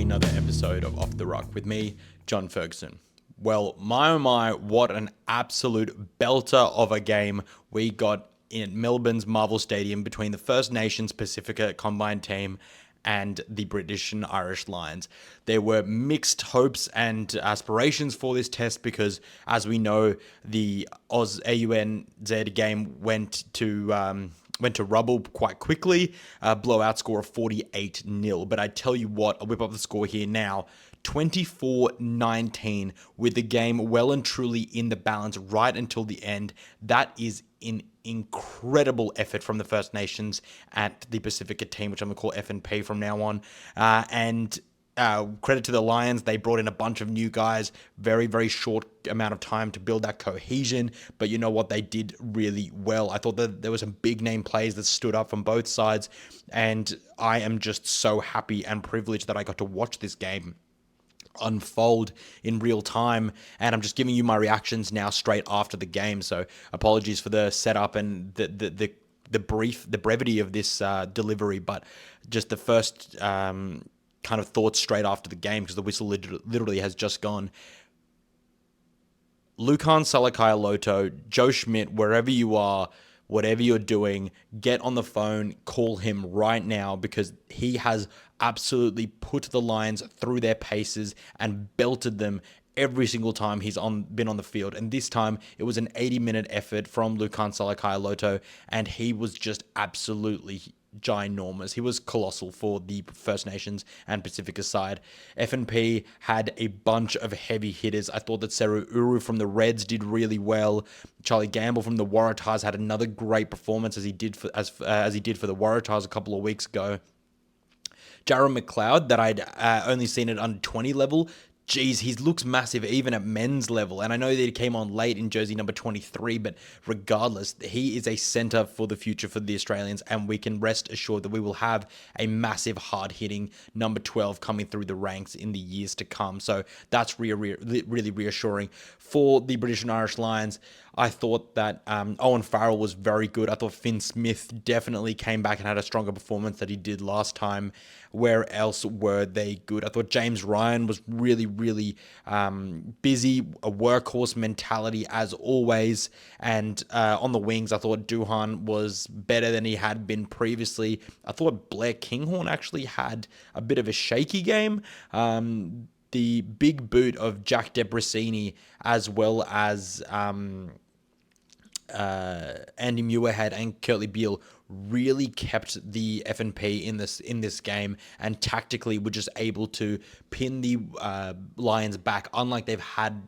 another episode of Off the Ruck with me, John Ferguson. Well, my oh my, what an absolute belter of a game we got in Melbourne's Marvel Stadium between the First Nations Pasifika combined team and the British and Irish Lions. There were mixed hopes and aspirations for this test because, as we know, the AUNZ game went to rubble quite quickly, a blowout score of 48-0. But I tell you what, I'll whip up the score here now. 24-19 with the game well and truly in the balance right until the end. That is an incredible effort from the First Nations at the Pacifica team, which I'm going to call FNP from now on. Credit to the Lions, they brought in a bunch of new guys, very, very short amount of time to build that cohesion, but you know what, they did really well. I thought that there were some big name plays that stood up from both sides, and I am just so happy and privileged that I got to watch this game unfold in real time, and I'm just giving you my reactions now straight after the game, so apologies for the setup and the brevity of this delivery, but just the first kind of thoughts straight after the game, because the whistle literally has just gone. Lukan Salakai-Loto, Joe Schmidt, wherever you are, whatever you're doing, get on the phone, call him right now, because he has absolutely put the Lions through their paces and belted them every single time he's been on the field. And this time, it was an 80-minute effort from Lukan Salakai-Loto, and he was just absolutely ginormous. He was colossal for the First Nations and Pacifica side. FNP had a bunch of heavy hitters. I thought that Seru Uru from the Reds did really well. Charlie Gamble from the Waratahs had another great performance as he did for the Waratahs a couple of weeks ago. Jarrod McLeod, that I'd only seen at under 20 level, geez, he looks massive even at men's level. And I know that he came on late in jersey number 23, but regardless, he is a centre for the future for the Australians, and we can rest assured that we will have a massive hard-hitting number 12 coming through the ranks in the years to come. So that's really reassuring. For the British and Irish Lions, I thought that Owen Farrell was very good. I thought Finn Smith definitely came back and had a stronger performance than he did last time. Where else were they good? I thought James Ryan was really busy, a workhorse mentality as always. And on the wings, I thought Duhan was better than he had been previously. I thought Blair Kinghorn actually had a bit of a shaky game. The big boot of Jack Debrasini, as well as Andy Muirhead and Kurtley Beale, really kept the FNP in this game, and tactically were just able to pin the Lions back, unlike they've had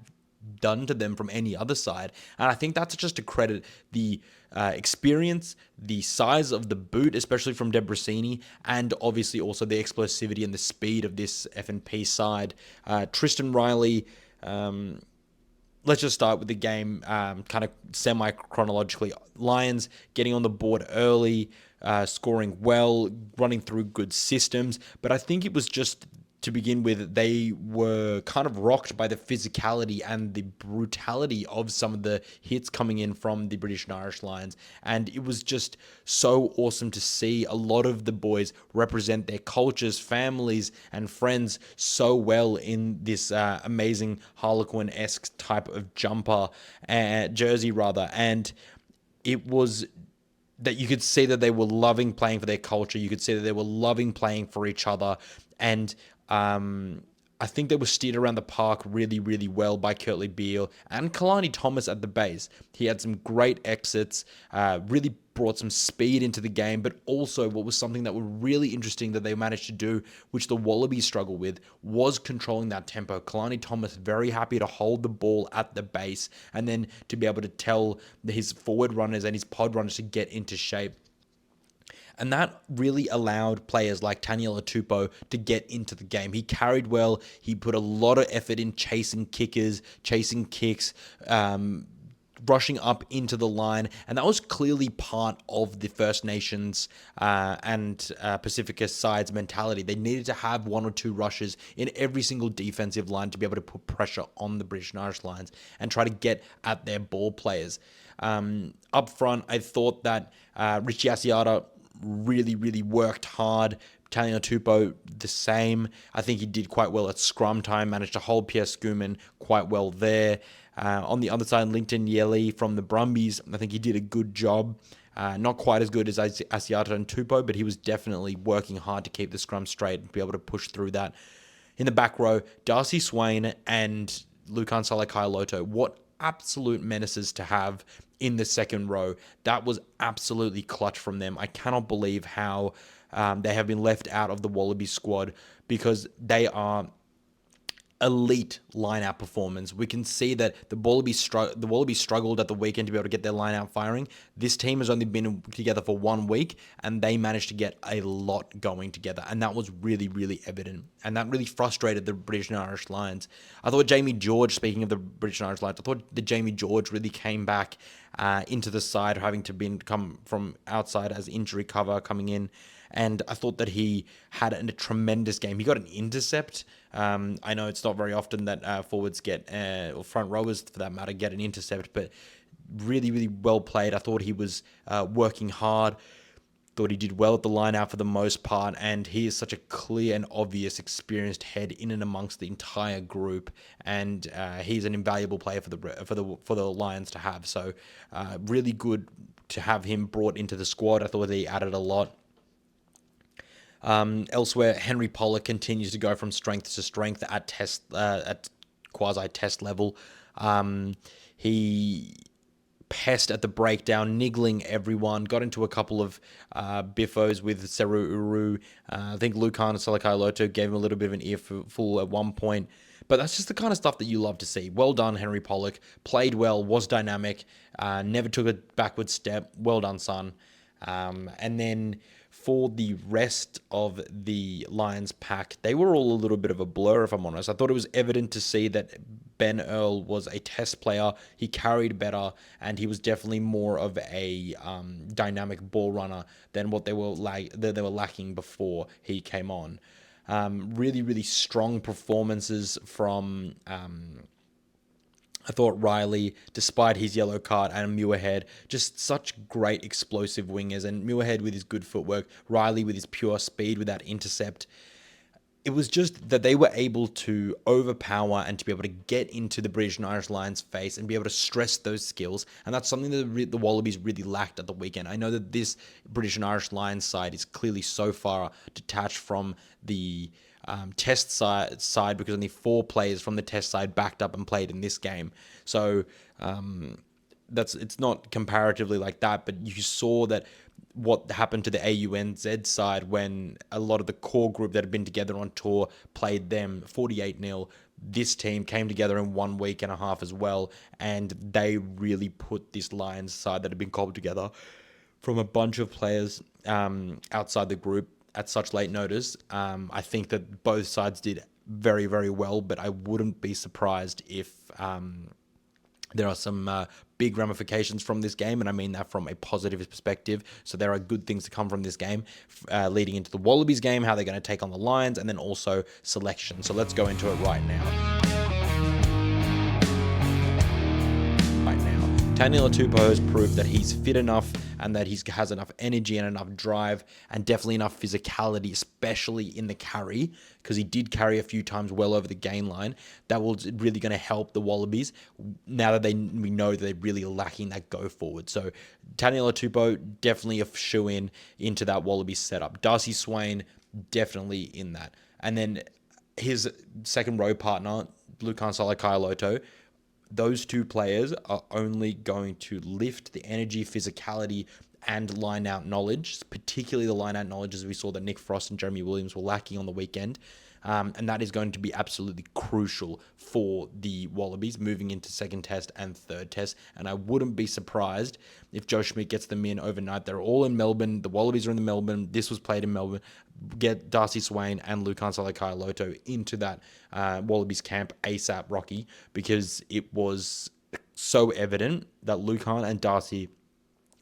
done to them from any other side. And I think that's just to credit the experience, the size of the boot, especially from Debrasini, and obviously also the explosivity and the speed of this FNP side. Tristan Riley, let's just start with the game kind of semi-chronologically. Lions getting on the board early, scoring well, running through good systems. But I think it was just, to begin with, they were kind of rocked by the physicality and the brutality of some of the hits coming in from the British and Irish Lions. And it was just so awesome to see a lot of the boys represent their cultures, families, and friends so well in this amazing Harlequin-esque type of jersey rather. And it was that you could see that they were loving playing for their culture. You could see that they were loving playing for each other. And I think they were steered around the park really well by Kurtley Beale and Kalani Thomas at the base. He had some great exits, really brought some speed into the game, but also what was something that was really interesting that they managed to do, which the Wallabies struggle with, was controlling that tempo. Kalani Thomas very happy to hold the ball at the base and then to be able to tell his forward runners and his pod runners to get into shape. And that really allowed players like Taniela Tupou to get into the game. He carried well. He put a lot of effort in chasing kickers, chasing kicks, rushing up into the line. And that was clearly part of the First Nations and Pacifica side's mentality. They needed to have one or two rushes in every single defensive line to be able to put pressure on the British and Irish Lions and try to get at their ball players. Up front, I thought that Richie Asiata really worked hard Talion Tupou, the same. I think he did quite well at scrum time, managed to hold Pierre Schoeman quite well there. On the other side, Linton Yelly from the Brumbies, I think he did a good job. Not quite as good as Asiata and Tupou, but he was definitely working hard to keep the scrum straight and be able to push through that. In the back row, Darcy Swain and Lukan Salakai-Loto. What absolute menaces to have in the second row. That was absolutely clutch from them. I cannot believe how they have been left out of the Wallabies squad, because they are elite line-out performance. We can see that the Wallabies struggled at the weekend to be able to get their line-out firing. This team has only been together for 1 week, and they managed to get a lot going together, and that was really, really evident. And that really frustrated the British and Irish Lions. I thought Jamie George, speaking of the British and Irish Lions, I thought that Jamie George really came back into the side, having to come from outside as injury cover coming in. And I thought that he had a tremendous game. He got an intercept. I know it's not very often that forwards get, or front rowers for that matter, get an intercept, but really, really well played. I thought he was working hard. Thought he did well at the line out for the most part, and he is such a clear and obvious, experienced head in and amongst the entire group, and he's an invaluable player for the Lions to have. So, really good to have him brought into the squad. I thought he added a lot. Elsewhere, Henry Pollock continues to go from strength to strength at quasi-test level. He pest at the breakdown, niggling everyone, got into a couple of biffos with Seru Uru. I think Lukan Salakai-Loto gave him a little bit of an earful at one point. But that's just the kind of stuff that you love to see. Well done, Henry Pollock. Played well, was dynamic, never took a backward step. Well done, son. And then for the rest of the Lions pack, they were all a little bit of a blur, if I'm honest. I thought it was evident to see that Ben Earl was a test player. He carried better, and he was definitely more of a dynamic ball runner than what they were lacking before he came on. Really, really strong performances from I thought Riley, despite his yellow card, and Muirhead, just such great explosive wingers. And Muirhead with his good footwork, Riley with his pure speed, with that intercept. It was just that they were able to overpower and to be able to get into the British and Irish Lions' face and be able to stress those skills. And that's something that the Wallabies really lacked at the weekend. I know that this British and Irish Lions side is clearly so far detached from the test side because only 4 players from the test side backed up and played in this game. So it's not comparatively like that, but you saw that what happened to the AUNZ side when a lot of the core group that had been together on tour played them 48-0. This team came together in 1 week and a half as well, and they really put this Lions side that had been cobbled together from a bunch of players outside the group at such late notice. I think that both sides did very, very well, but I wouldn't be surprised if there are some big ramifications from this game, and I mean that from a positive perspective. So there are good things to come from this game, leading into the Wallabies game, how they're going to take on the Lions, and then also selection. So let's go into it right now. Taniela Tupou has proved that he's fit enough and that he has enough energy and enough drive and definitely enough physicality, especially in the carry, because he did carry a few times well over the gain line. That was really going to help the Wallabies now that we know that they're really lacking that go forward. So Taniela Tupou, definitely a shoe-in into that Wallabies setup. Darcy Swain, definitely in that. And then his second row partner, Lukan Salakai-Loto, those 2 players are only going to lift the energy, physicality, and line-out knowledge, particularly the line-out knowledge as we saw that Nick Frost and Jeremy Williams were lacking on the weekend. And that is going to be absolutely crucial for the Wallabies moving into second test and third test. And I wouldn't be surprised if Joe Schmidt gets them in overnight. They're all in Melbourne. The Wallabies are in Melbourne. This was played in Melbourne. Get Darcy Swain and Lukan Salakai-Loto into that Wallabies camp ASAP, Rocky, because it was so evident that Lukan and Darcy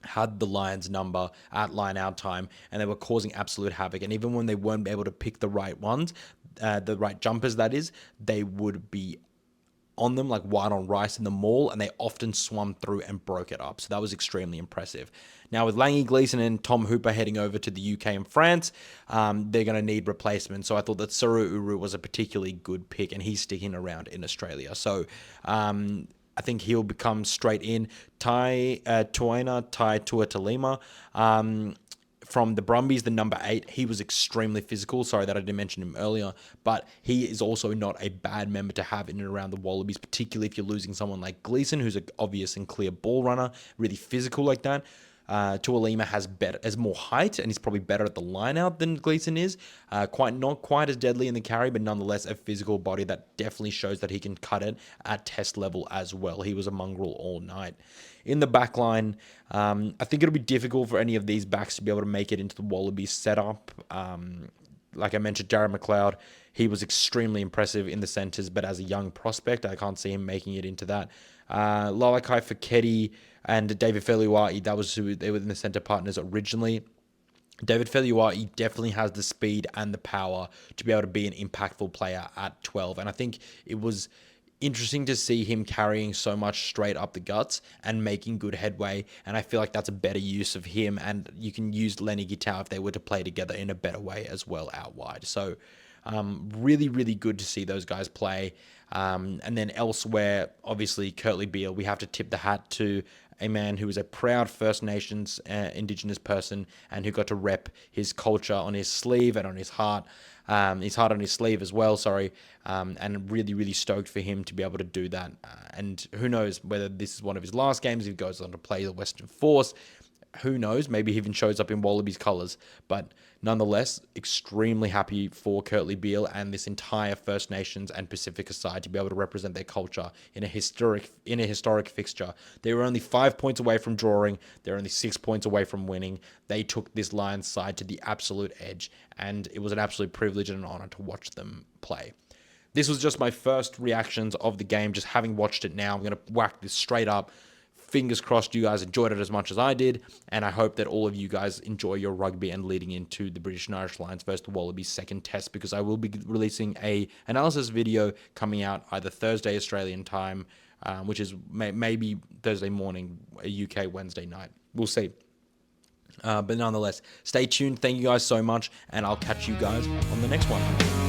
had the Lions number at line out time, and they were causing absolute havoc. And even when they weren't able to pick the right ones, the right jumpers, that is, they would be on them like white on rice in the maul, and they often swum through and broke it up. So that was extremely impressive. Now with Langy Gleeson and Tom Hooper heading over to the UK and France, they're going to need replacements. So I thought that Suru Uru was a particularly good pick, and he's sticking around in Australia. So I think he'll become straight in. Tuaina Tai Tuatalima from the Brumbies, the number 8, he was extremely physical. Sorry that I didn't mention him earlier, but he is also not a bad member to have in and around the Wallabies, particularly if you're losing someone like Gleeson, who's an obvious and clear ball runner, really physical like that. Tualima has more height, and he's probably better at the line out than Gleeson is. Not quite as deadly in the carry, but nonetheless a physical body that definitely shows that he can cut it at test level as well. He was a mongrel all night. In the back line, I think it'll be difficult for any of these backs to be able to make it into the Wallabies setup. Like I mentioned, Jared McLeod, he was extremely impressive in the centres, but as a young prospect, I can't see him making it into that. Lalakai Feketi and David Feluai, that was who they were in the centre partners originally. David Feluai definitely has the speed and the power to be able to be an impactful player at 12. And I think it was interesting to see him carrying so much straight up the guts and making good headway. And I feel like that's a better use of him. And you can use Lenny Gitau if they were to play together in a better way as well out wide. So really, really good to see those guys play. And then elsewhere, obviously, Curtly Beale, we have to tip the hat to a man who was a proud First Nations Indigenous person and who got to rep his culture on his sleeve and on his heart on his sleeve as well, and really, really stoked for him to be able to do that. And who knows whether this is one of his last games, if he goes on to play the Western Force. Who knows? Maybe he even shows up in Wallabies colours. But nonetheless, extremely happy for Curtly Beale and this entire First Nations and Pasifika side to be able to represent their culture in a historic fixture. They were only 5 points away from drawing. They're only 6 points away from winning. They took this Lions side to the absolute edge, and it was an absolute privilege and an honour to watch them play. This was just my first reactions of the game. Just having watched it now, I'm going to whack this straight up. Fingers crossed you guys enjoyed it as much as I did, and I hope that all of you guys enjoy your rugby and leading into the British and Irish Lions versus the Wallabies second test, because I will be releasing a analysis video coming out either Thursday Australian time, which is maybe Thursday morning, UK Wednesday night. We'll see. But nonetheless, stay tuned. Thank you guys so much, and I'll catch you guys on the next one.